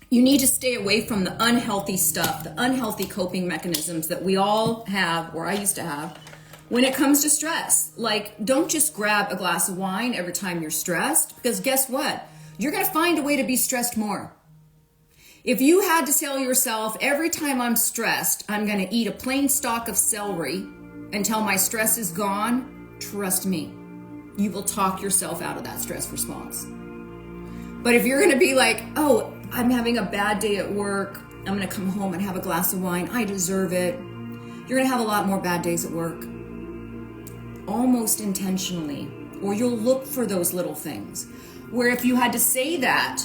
You need to stay away from the unhealthy stuff, the unhealthy coping mechanisms that we all have, or I used to have, when it comes to stress. Like, don't just grab a glass of wine every time you're stressed, because guess what? You're going to find a way to be stressed more. If you had to tell yourself, every time I'm stressed, I'm going to eat a plain stalk of celery until my stress is gone, trust me, you will talk yourself out of that stress response. But if you're going to be like, oh, I'm having a bad day at work, I'm going to come home and have a glass of wine, I deserve it, you're going to have a lot more bad days at work. Almost intentionally. Or you'll look for those little things. Where if you had to say that,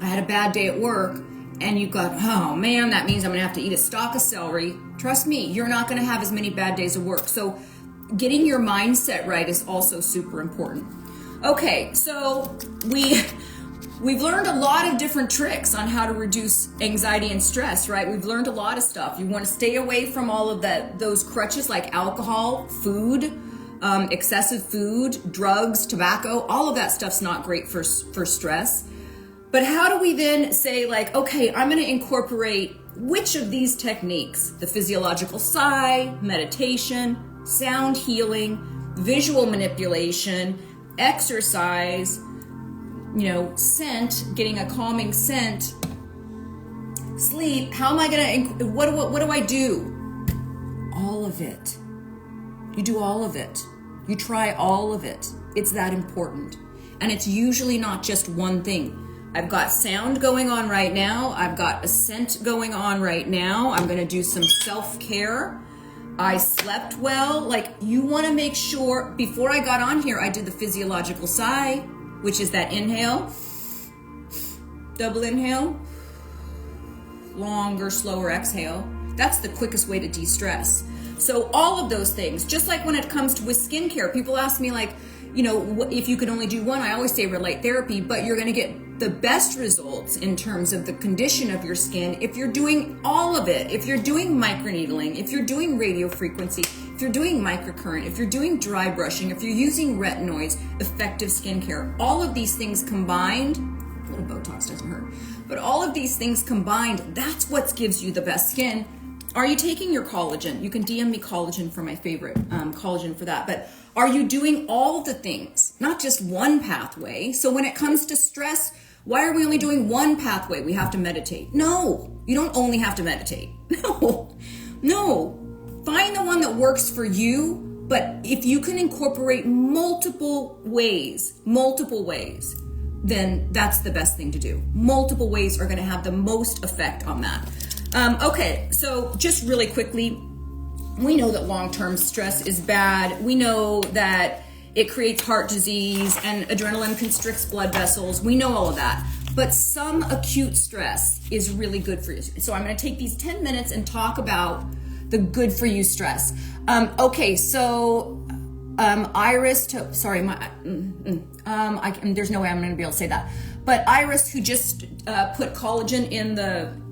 I had a bad day at work, and you got, oh man, that means I'm going to have to eat a stalk of celery, trust me, you're not going to have as many bad days at work. So getting your mindset right is also super important. Okay, so we've learned a lot of different tricks on how to reduce anxiety and stress, right? We've learned a lot of stuff. You want to stay away from all of those crutches like alcohol, food, excessive food, drugs, tobacco. All of that stuff's not great for stress. But how do we then say like, okay, I'm going to incorporate which of these techniques, the physiological sigh, meditation, sound healing, visual manipulation, exercise, scent, getting a calming scent, sleep, how am I going to, what do I do? All of it. You do all of it. You try all of it. It's that important. And it's usually not just one thing. I've got sound going on right now. I've got a scent going on right now. I'm going to do some self-care. I slept well. Like, you want to make sure, before I got on here, I did the physiological sigh, which is that inhale, double inhale, longer, slower exhale. That's the quickest way to de-stress. So all of those things, just like when it comes to with skincare, people ask me like, if you could only do one, I always say light therapy, but you're going to get the best results in terms of the condition of your skin if you're doing all of it. If you're doing microneedling, if you're doing radio frequency, if you're doing microcurrent, if you're doing dry brushing, if you're using retinoids, effective skincare, all of these things combined, a little Botox doesn't hurt, but all of these things combined, that's what gives you the best skin. Are you taking your collagen? You can DM me collagen for my favorite collagen for that. But are you doing all the things, not just one pathway? So when it comes to stress, why are we only doing one pathway? We have to meditate. No, you don't only have to meditate. No. Find the one that works for you. But if you can incorporate multiple ways, then that's the best thing to do. Multiple ways are going to have the most effect on that. Okay, so just really quickly, we know that long-term stress is bad. We know that it creates heart disease and adrenaline constricts blood vessels. We know all of that. But some acute stress is really good for you. So I'm going to take these 10 minutes and talk about the good for you stress. Okay, so Iris, there's no way I'm going to be able to say that. But Iris, who just put collagen in the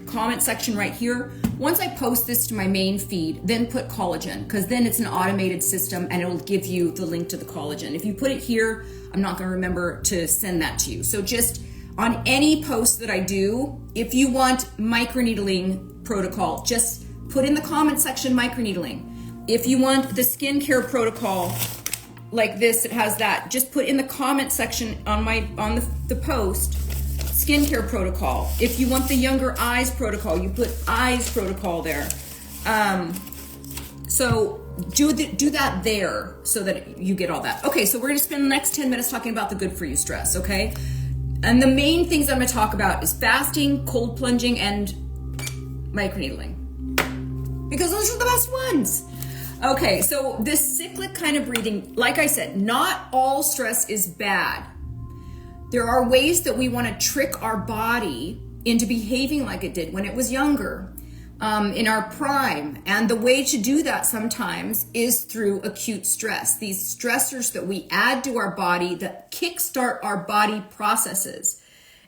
comment section right here, once I post this to my main feed, then put collagen, because then it's an automated system and it'll give you the link to the collagen. If you put it here, I'm not going to remember to send that to you. So just on any post that I do, if you want microneedling protocol, just put in the comment section microneedling. If you want the skincare protocol like this, it has that, just put in the comment section on the post skincare protocol. If you want the younger eyes protocol, you put eyes protocol there. So do that there so that you get all that. Okay, so we're going to spend the next 10 minutes talking about the good for you stress, okay? And the main things I'm going to talk about is fasting, cold plunging, and microneedling, because those are the best ones. Okay, so this cyclic kind of breathing, like I said, not all stress is bad. There are ways that we want to trick our body into behaving like it did when it was younger, in our prime. And the way to do that sometimes is through acute stress. These stressors that we add to our body that kickstart our body processes.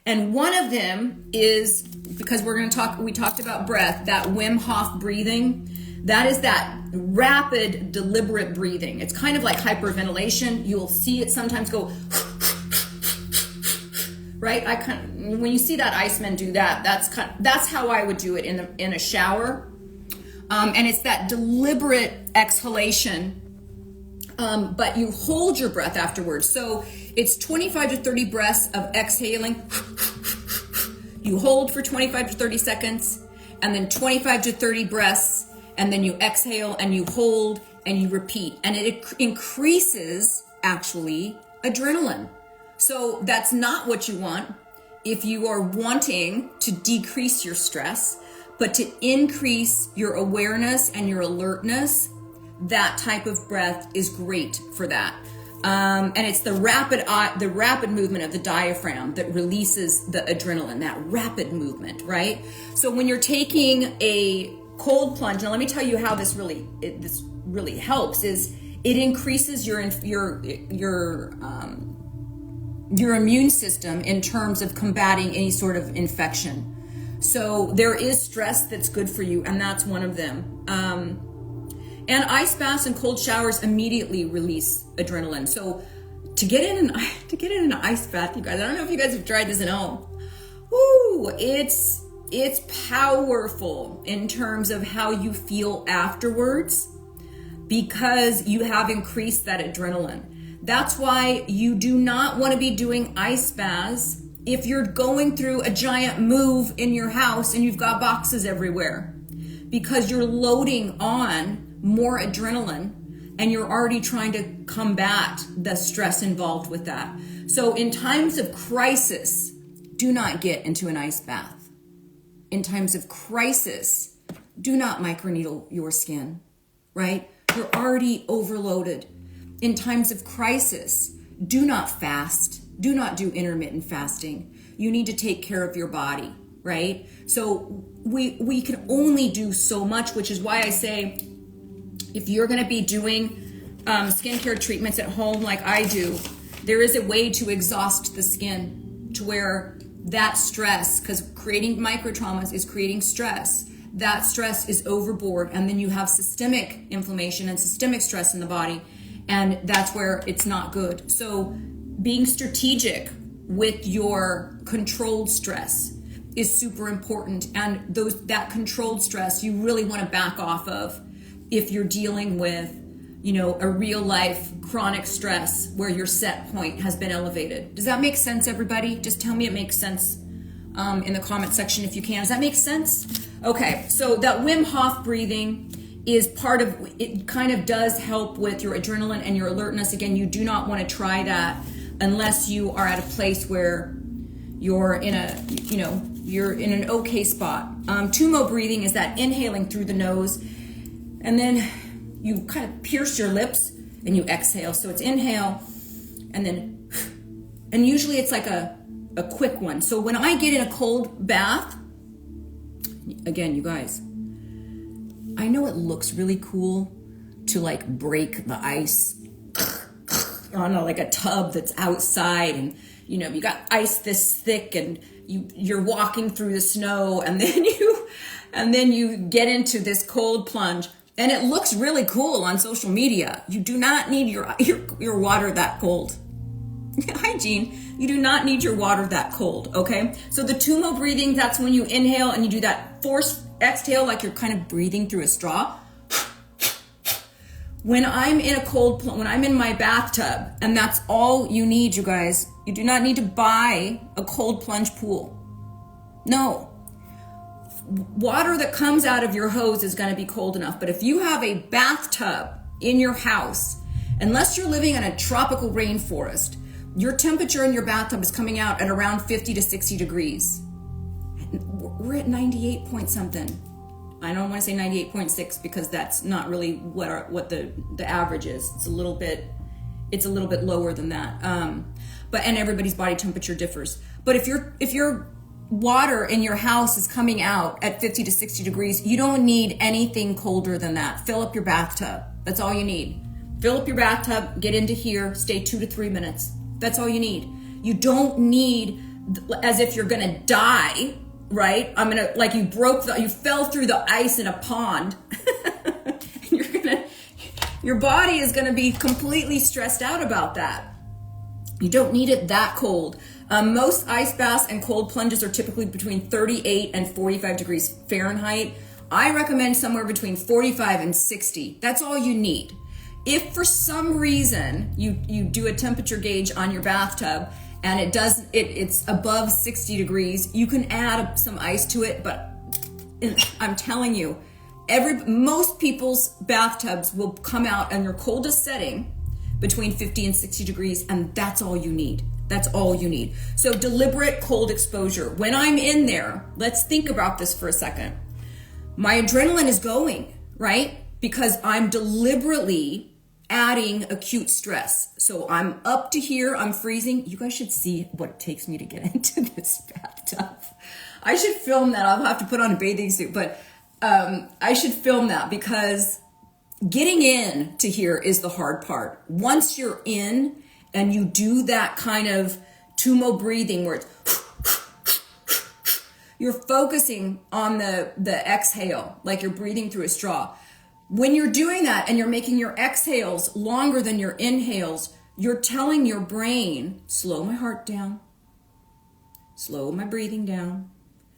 And one of them is, because we talked about breath, that Wim Hof breathing. That is that rapid, deliberate breathing. It's kind of like hyperventilation. You'll see it sometimes go, right? When you see that Iceman do that, that's how I would do it in a shower. And it's that deliberate exhalation, but you hold your breath afterwards. So it's 25 to 30 breaths of exhaling. You hold for 25 to 30 seconds, and then 25 to 30 breaths, and then you exhale and you hold and you repeat. And it increases, actually, adrenaline. So that's not what you want if you are wanting to decrease your stress, but to increase your awareness and your alertness. That type of breath is great for that. And it's the rapid movement of the diaphragm that releases the adrenaline, that rapid movement, right? So when you're taking a cold plunge, and let me tell you how this really helps, is it increases your immune system in terms of combating any sort of infection. So there is stress that's good for you, and that's one of them. And ice baths and cold showers immediately release adrenaline. So to get in an ice bath, you guys. I don't know if you guys have tried this at home. Woo, it's powerful in terms of how you feel afterwards, because you have increased that adrenaline. That's why you do not want to be doing ice baths if you're going through a giant move in your house and you've got boxes everywhere, because you're loading on more adrenaline and you're already trying to combat the stress involved with that. So in times of crisis, do not get into an ice bath. In times of crisis, do not microneedle your skin, right? You're already overloaded. In times of crisis, do not fast. Do not do intermittent fasting. You need to take care of your body, right? So we can only do so much, which is why I say, if you're going to be doing skincare treatments at home like I do, there is a way to exhaust the skin to where that stress, because creating microtraumas is creating stress, that stress is overboard, and then you have systemic inflammation and systemic stress in the body, and that's where it's not good. So being strategic with your controlled stress is super important, and that controlled stress you really want to back off of if you're dealing with, a real life chronic stress where your set point has been elevated. Does that make sense, everybody? Just tell me it makes sense in the comment section if you can. Does that make sense? Okay, so that Wim Hof breathing is part of it. Kind of does help with your adrenaline and your alertness. Again, you do not want to try that unless you are at a place where you're in you're in an okay spot. Tumo breathing is that inhaling through the nose, and then you kind of pierce your lips and you exhale. So it's inhale, and usually it's like a quick one. So when I get in a cold bath, again, you guys, I know it looks really cool to like break the ice on like a tub that's outside, and you got ice this thick, and you're walking through the snow, and then you get into this cold plunge, and it looks really cool on social media. You do not need your water that cold. Hi, Jean. You do not need your water that cold, okay? So the Tumo breathing, that's when you inhale and you do that forced exhale like you're kind of breathing through a straw. When I'm in my bathtub, and that's all you need, you guys. You do not need to buy a cold plunge pool. No. Water that comes out of your hose is going to be cold enough. But if you have a bathtub in your house, unless you're living in a tropical rainforest, your temperature in your bathtub is coming out at around 50 to 60 degrees. We're at 98 point something. I don't want to say 98.6 because that's not really what the average is. It's a little bit lower than that. And everybody's body temperature differs. But if your water in your house is coming out at 50 to 60 degrees, you don't need anything colder than that. Fill up your bathtub. That's all you need. Fill up your bathtub, get into here, stay 2 to 3 minutes. That's all you need. You don't need, as if you're gonna die, right? You fell through the ice in a pond. Your body is gonna be completely stressed out about that. You don't need it that cold. Most ice baths and cold plunges are typically between 38 and 45 degrees Fahrenheit. I recommend somewhere between 45 and 60. That's all you need. If for some reason you do a temperature gauge on your bathtub and it's above 60 degrees, you can add some ice to it, but I'm telling you, most people's bathtubs will come out on your coldest setting between 50 and 60 degrees, and that's all you need. That's all you need. So deliberate cold exposure. When I'm in there, let's think about this for a second. My adrenaline is going, right? Because I'm deliberately adding acute stress. So I'm up to here, I'm freezing. You guys should see what it takes me to get into this bathtub. I should film that. I'll have to put on a bathing suit, but I should film that because getting in to here is the hard part. Once you're in and you do that kind of Tumo breathing where you're focusing on the exhale, like you're breathing through a straw. When you're doing that and you're making your exhales longer than your inhales, you're telling your brain, slow my heart down, slow my breathing down.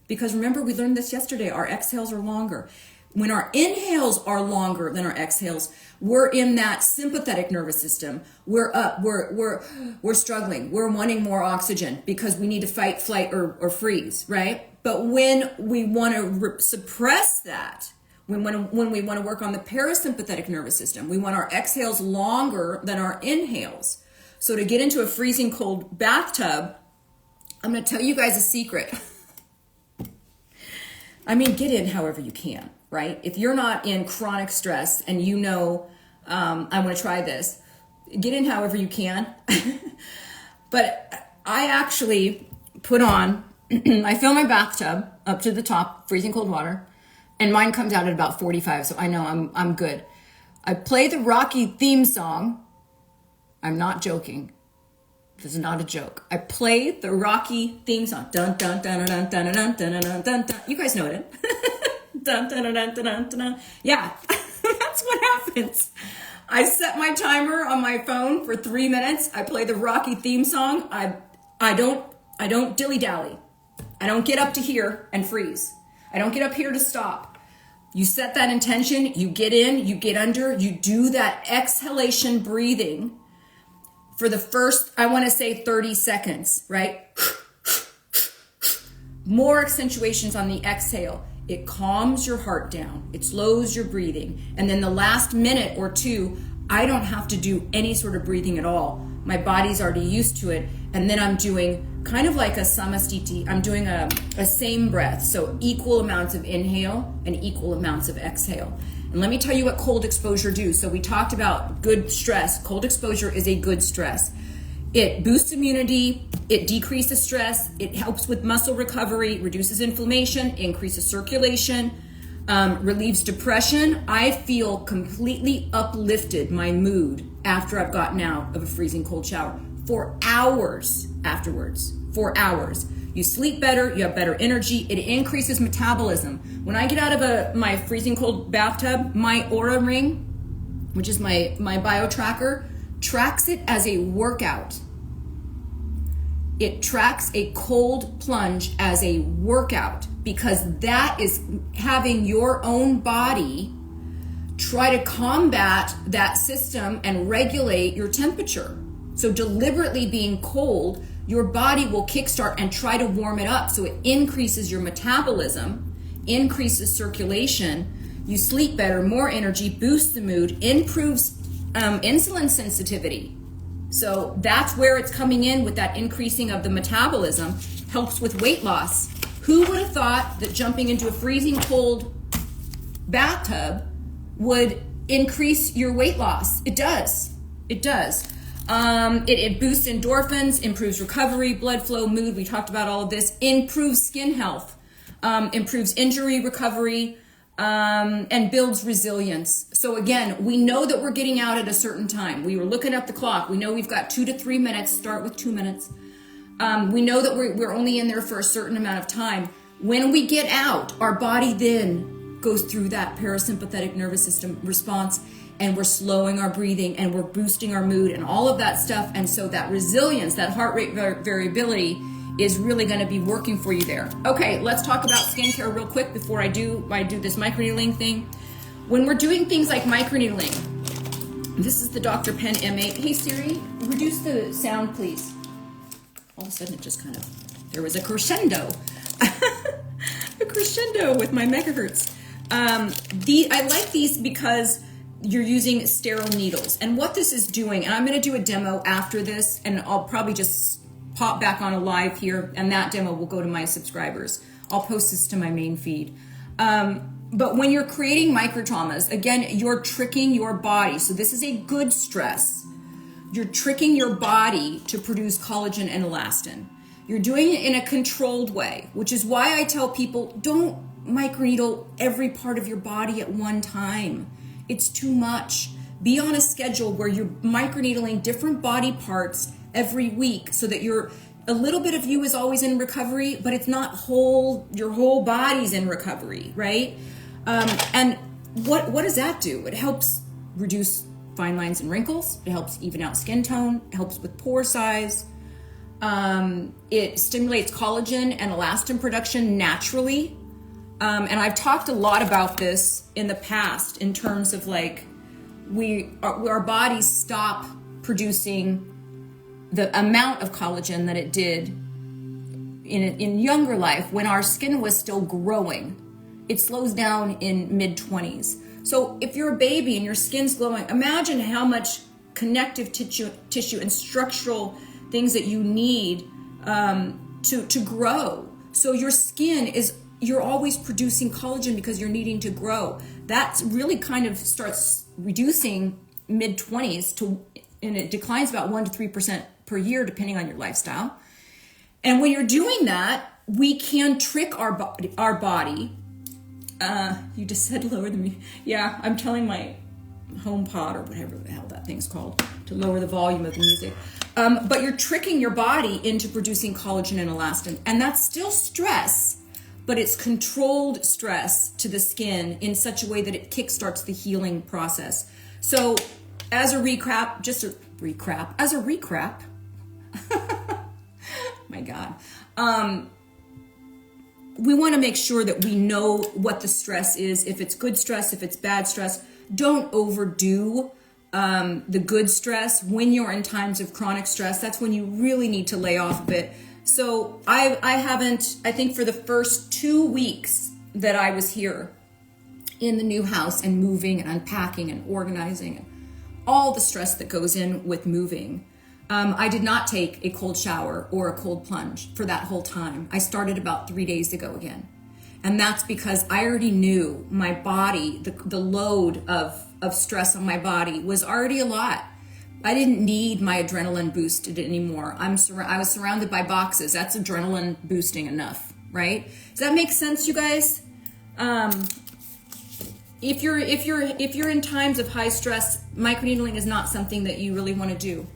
Because remember, we learned this yesterday, our exhales are longer. When our inhales are longer than our exhales, we're in that sympathetic nervous system. We're up, we're struggling. We're wanting more oxygen because we need to fight, flight, or freeze, right? But when we want to suppress that, when we want to work on the parasympathetic nervous system, we want our exhales longer than our inhales. So to get into a freezing cold bathtub, I'm going to tell you guys a secret. I mean, get in however you can, right? If you're not in chronic stress and you know, I want to try this, get in however you can. But I actually put on, I fill my bathtub up to the top, freezing cold water, and mine comes out at about 45, so I know I'm good. I play the Rocky theme song. I'm not joking. This is not a joke. I play the Rocky theme song. Dun dun dun dun dun dun dun dun dun dun. You guys know it. Dun dun dun dun dun dun. Yeah, that's what happens. I set my timer on my phone for 3 minutes. I play the Rocky theme song. I don't dilly-dally. I don't get up to here and freeze. I don't get up here to stop. You set that intention, you get in, you get under, you do that exhalation breathing for the first, I want to say 30 seconds, right? More accentuations on the exhale. It calms your heart down. It slows your breathing. And then the last minute or two, I don't have to do any sort of breathing at all. My body's already used to it. And then I'm doing kind of like a samastiti. I'm doing a same breath. So equal amounts of inhale and equal amounts of exhale. And let me tell you what cold exposure do. So we talked about good stress. Cold exposure is a good stress. It boosts immunity, it decreases stress, it helps with muscle recovery, reduces inflammation, increases circulation, relieves depression. I feel completely uplifted, my mood, after I've gotten out of a freezing cold shower for hours afterwards, 4 hours. You sleep better, you have better energy, it increases metabolism. When I get out of my freezing cold bathtub, my Oura ring, which is my bio tracker, tracks it as a workout. It tracks a cold plunge as a workout because that is having your own body try to combat that system and regulate your temperature. So deliberately being cold, your body will kickstart and try to warm it up. So it increases your metabolism, increases circulation, you sleep better, more energy, boosts the mood, improves insulin sensitivity. So that's where it's coming in with that increasing of the metabolism, helps with weight loss. Who would have thought that jumping into a freezing cold bathtub would increase your weight loss? It does. It does. It boosts endorphins, improves recovery, blood flow, mood. We talked about all of this. Improves skin health, improves injury recovery, and builds resilience. So again, we know that we're getting out at a certain time. We were looking at the clock. We know we've got 2 to 3 minutes. Start with 2 minutes. We know that we're only in there for a certain amount of time. When we get out, our body then goes through that parasympathetic nervous system response, and we're slowing our breathing and we're boosting our mood and all of that stuff. And so that resilience, that heart rate variability is really going to be working for you there. Okay, let's talk about skincare real quick before I do this microneedling thing. When we're doing things like microneedling, this is the Dr. Pen M8. Hey Siri, reduce the sound, please. All of a sudden it just kind of, there was a crescendo. A crescendo with my megahertz. I like these because you're using sterile needles. And what this is doing, and I'm going to do a demo after this, and I'll probably just pop back on a live here, and that demo will go to my subscribers. I'll post this to my main feed. But when you're creating microtraumas, again, you're tricking your body. So this is a good stress. You're tricking your body to produce collagen and elastin. You're doing it in a controlled way, which is why I tell people, don't microneedle every part of your body at one time. It's too much. Be on a schedule where you're microneedling different body parts every week so that a little bit of you is always in recovery, but it's not your whole body's in recovery, right? And what does that do? It helps reduce fine lines and wrinkles. It helps even out skin tone. It helps with pore size. It stimulates collagen and elastin production naturally. And I've talked a lot about this in the past in terms of like our bodies stop producing the amount of collagen that it did in younger life when our skin was still growing. It slows down in mid-20s. So if you're a baby and your skin's glowing, imagine how much connective tissue and structural things that you need to grow. So your skin you're always producing collagen because you're needing to grow. That's really kind of starts reducing mid-20s and it declines about 1 to 3% per year depending on your lifestyle. And when you're doing that, we can trick our body. You just said lower the music. Yeah, I'm telling my HomePod or whatever the hell that thing's called to lower the volume of the music. But you're tricking your body into producing collagen and elastin. And that's still stress, but it's controlled stress to the skin in such a way that it kickstarts the healing process. So as a recap, my God. We want to make sure that we know what the stress is, if it's good stress, if it's bad stress. Don't overdo the good stress. When you're in times of chronic stress, that's when you really need to lay off a bit. So I think for the first 2 weeks that I was here in the new house and moving and unpacking and organizing and all the stress that goes in with moving, I did not take a cold shower or a cold plunge for that whole time. I started about 3 days ago again. And that's because I already knew my body, the load of stress on my body was already a lot. I didn't need my adrenaline boosted anymore. I was surrounded by boxes. That's adrenaline boosting enough, right? Does that make sense, you guys? If you're in times of high stress, microneedling is not something that you really want to do.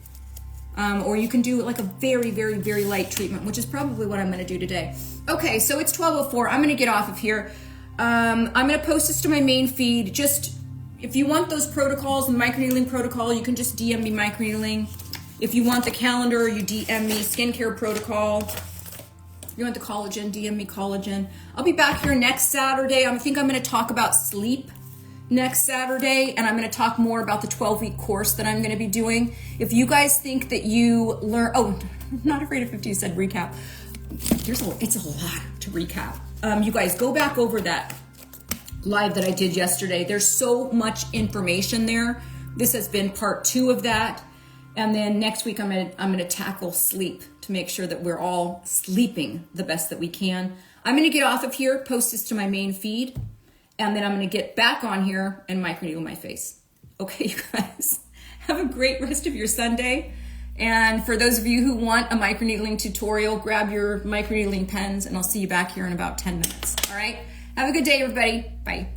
Or you can do like a very, very, very light treatment, which is probably what I'm going to do today. Okay, so it's 12:04. I'm going to get off of here. I'm going to post this to my main feed. Just if you want those protocols, the microneedling protocol, you can just DM me microneedling. If you want the calendar, you DM me skincare protocol. If you want the collagen, DM me collagen. I'll be back here next Saturday. I think I'm going to talk about sleep next Saturday, and I'm going to talk more about the 12-week course that I'm going to be doing. If you guys think that you learn, not afraid of 50 said recap. It's a lot to recap. You guys go back over that live that I did yesterday. There's so much information there. This has been part 2 of that. And then next week I'm going to tackle sleep to make sure that we're all sleeping the best that we can. I'm going to get off of here, post this to my main feed, and then I'm going to get back on here and microneedle my face. Okay, you guys, have a great rest of your Sunday. And for those of you who want a microneedling tutorial, grab your microneedling pens and I'll see you back here in about 10 minutes. All right, have a good day, everybody. Bye.